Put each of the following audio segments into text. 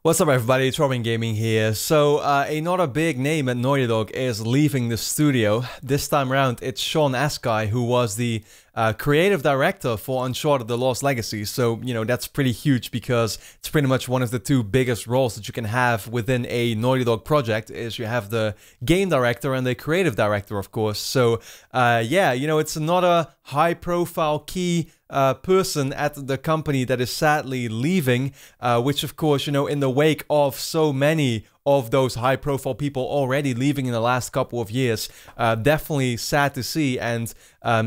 What's up everybody, it's Robin Gaming here. So another big name at Naughty Dog is leaving the studio. This time around it's Shaun Escay, who was the creative director for Uncharted: The Lost Legacy. So, you know, that's pretty huge because it's pretty much one of the two biggest roles that you can have within a Naughty Dog project is you have the game director and the creative director, of course. So yeah, you know, it's another high profile key person at the company that is sadly leaving, which of course, you know, in the wake of so many of those high profile people already leaving in the last couple of years, definitely sad to see. And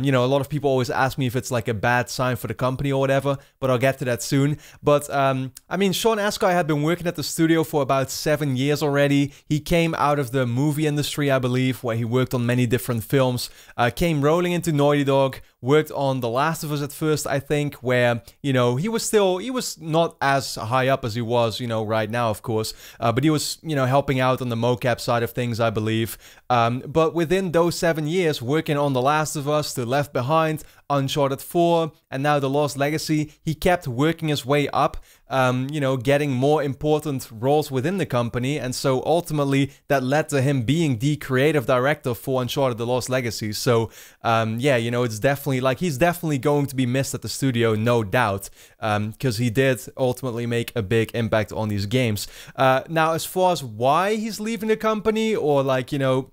you know, a lot of people always ask me if it's like a bad sign for the company or whatever, but I'll get to that soon. But I mean, Shaun Escay had been working at the studio for about 7 years already. He came out of the movie industry, I believe, where he worked on many different films, came rolling into Naughty Dog, worked on The Last of Us at first, I think, where, you know, he was not as high up as he was, you know, right now, of course, but he was, you know, helping out on the mocap side of things, I believe. But within those 7 years, working on The Last of Us, to Left Behind, Uncharted 4, and now The Lost Legacy, he kept working his way up, you know, getting more important roles within the company, and so ultimately that led to him being the creative director for Uncharted: The Lost Legacy. So yeah, you know, it's definitely like he's definitely going to be missed at the studio, no doubt, because he did ultimately make a big impact on these games. Now, as far as why he's leaving the company, or like, you know,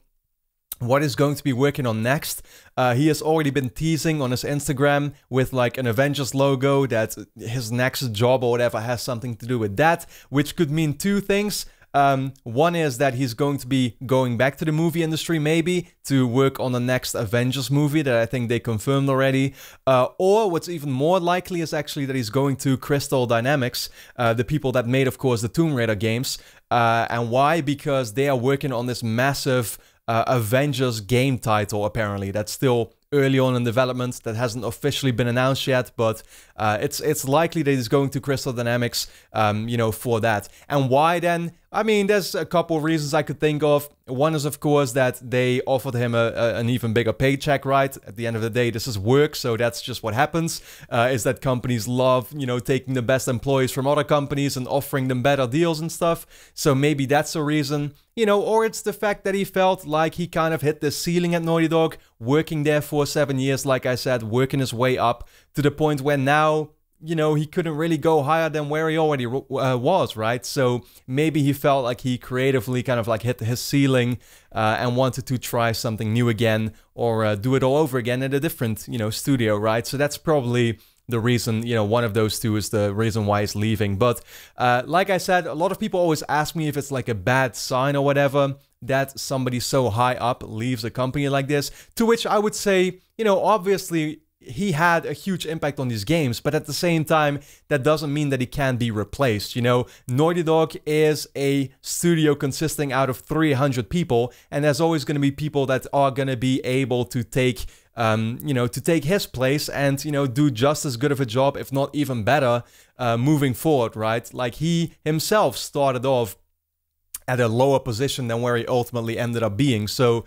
what is going to be working on next, he has already been teasing on his Instagram with like an Avengers logo that his next job or whatever has something to do with that, which could mean two things. One is that he's going to be going back to the movie industry, maybe, to work on the next Avengers movie that I think they confirmed already. Or what's even more likely is actually that he's going to Crystal Dynamics, the people that made, of course, the Tomb Raider games. And why? Because they are working on this massive Avengers game title, apparently. That's still early on in development, that hasn't officially been announced yet, but it's likely that he's going to Crystal Dynamics, you know, for that. And why then? I mean, there's a couple of reasons I could think of. One is, of course, that they offered him an even bigger paycheck, right? At the end of the day, this is work, so that's just what happens, is that companies love, you know, taking the best employees from other companies and offering them better deals and stuff. So maybe that's a reason, you know, or it's the fact that he felt like he kind of hit the ceiling at Naughty Dog, working there for 7 years, like I said, working his way up to the point where now, you know, he couldn't really go higher than where he already was, right? So maybe he felt like he creatively kind of like hit his ceiling and wanted to try something new again, or do it all over again at a different, you know, studio, right? So that's probably the reason, you know, one of those two is the reason why he's leaving. But like I said, a lot of people always ask me if it's like a bad sign or whatever that somebody so high up leaves a company like this, to which I would say, you know, obviously he had a huge impact on these games, but at the same time, that doesn't mean that he can be replaced. You know, Naughty Dog is a studio consisting out of 300 people, and there's always going to be people that are going to be able to take, you know, to take his place and, you know, do just as good of a job, if not even better, moving forward, right? Like, he himself started off at a lower position than where he ultimately ended up being. So,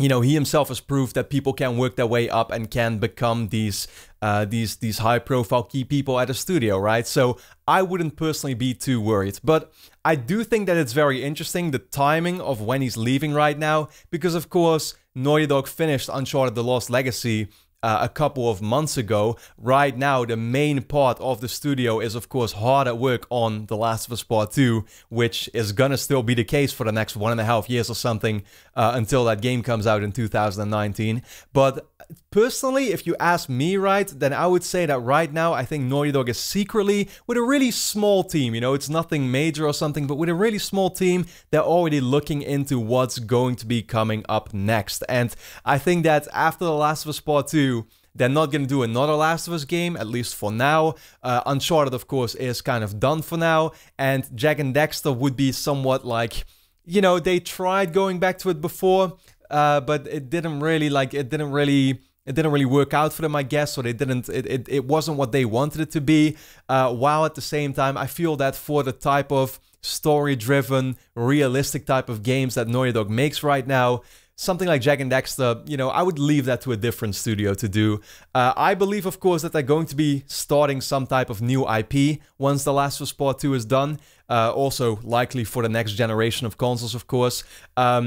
you know, he himself has proved that people can work their way up and can become these high-profile key people at a studio, right? So I wouldn't personally be too worried. But I do think that it's very interesting, the timing of when he's leaving right now, because, of course, Naughty Dog finished Uncharted: The Lost Legacy a couple of months ago. Right now, the main part of the studio is, of course, hard at work on The Last of Us Part 2, which is gonna still be the case for the next 1.5 years or something, until that game comes out in 2019. But personally, if you ask me, right, then I would say that right now, I think Naughty Dog is secretly, with a really small team, you know, it's nothing major or something, but with a really small team, they're already looking into what's going to be coming up next. And I think that after The Last of Us Part 2, they're not going to do another Last of Us game, at least for now. Uncharted, of course, is kind of done for now, and Jak and Daxter would be somewhat like, you know, they tried going back to it before, but it didn't really, like, it didn't really work out for them, I guess, or it wasn't what they wanted it to be, while at the same time, I feel that for the type of story-driven, realistic type of games that Naughty Dog makes right now, something like Jak and Daxter, you know, I would leave that to a different studio to do. I believe, of course, that they're going to be starting some type of new IP once The Last of Us Part 2 is done. Also likely for the next generation of consoles, of course, or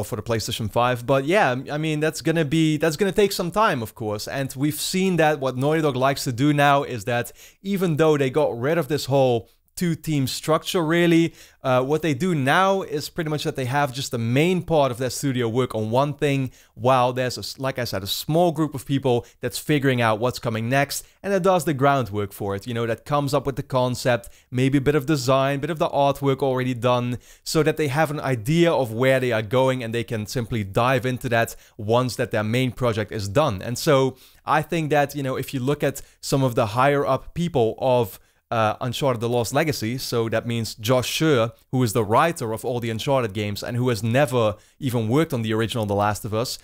for the PlayStation 5. But yeah, I mean, that's gonna take some time, of course. And we've seen that what Naughty Dog likes to do now is that even though they got rid of this whole two-team structure, really, what they do now is pretty much that they have just the main part of their studio work on one thing, while there's, like I said, a small group of people that's figuring out what's coming next, and that does the groundwork for it, you know, that comes up with the concept, maybe a bit of design, bit of the artwork already done, so that they have an idea of where they are going, and they can simply dive into that once that their main project is done. And so I think that, you know, if you look at some of the higher up people of Uncharted The Lost Legacy, so that means Josh Scher, who is the writer of all the Uncharted games and who has never even worked on the original The Last of Us,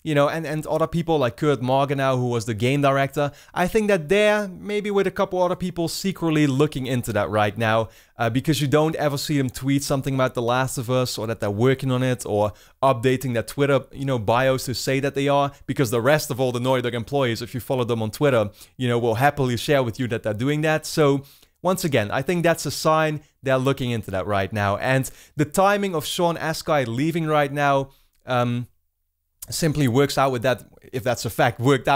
you know, and other people like Kurt Margenau, who was the game director. I think that they're maybe with a couple other people secretly looking into that right now, because you don't ever see them tweet something about The Last of Us, or that they're working on it, or updating their Twitter, you know, bios to say that they are, because the rest of all the Naughty Dog employees, if you follow them on Twitter, you know, will happily share with you that they're doing that. So once again, I think that's a sign they're looking into that right now. And the timing of Shaun Escay leaving right now, simply works out with that, if that's a fact, works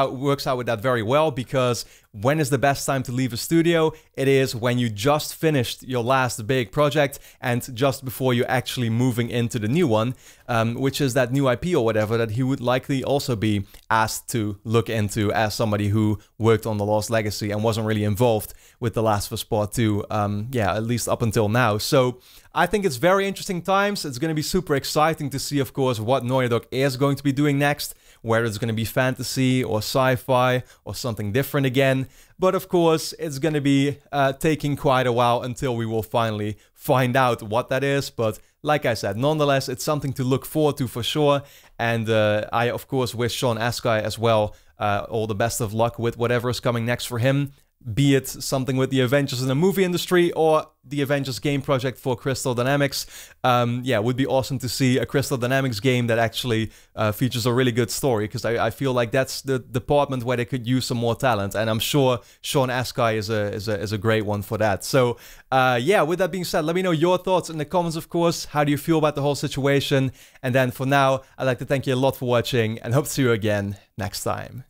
out with that very well, because when is the best time to leave a studio? It is when you just finished your last big project and just before you're actually moving into the new one, which is that new IP or whatever that he would likely also be asked to look into as somebody who worked on The Lost Legacy and wasn't really involved with The Last of Us Part 2, yeah, at least up until now. So I think it's very interesting times. It's going to be super exciting to see, of course, what Naughty Dog is going to be doing next, whether it's going to be fantasy or sci-fi or something different again. But of course, it's going to be taking quite a while until we will finally find out what that is. But like I said, nonetheless, it's something to look forward to for sure. And I, of course, wish Shaun Escay as well all the best of luck with whatever is coming next for him. Be it something with the Avengers in the movie industry or the Avengers game project for Crystal Dynamics. Yeah, it would be awesome to see a Crystal Dynamics game that actually features a really good story, because I feel like that's the department where they could use some more talent, and I'm sure Shaun Escay is a great one for that. So yeah, with that being said, let me know your thoughts in the comments, of course. How do you feel about the whole situation? And then for now, I'd like to thank you a lot for watching, and hope to see you again next time.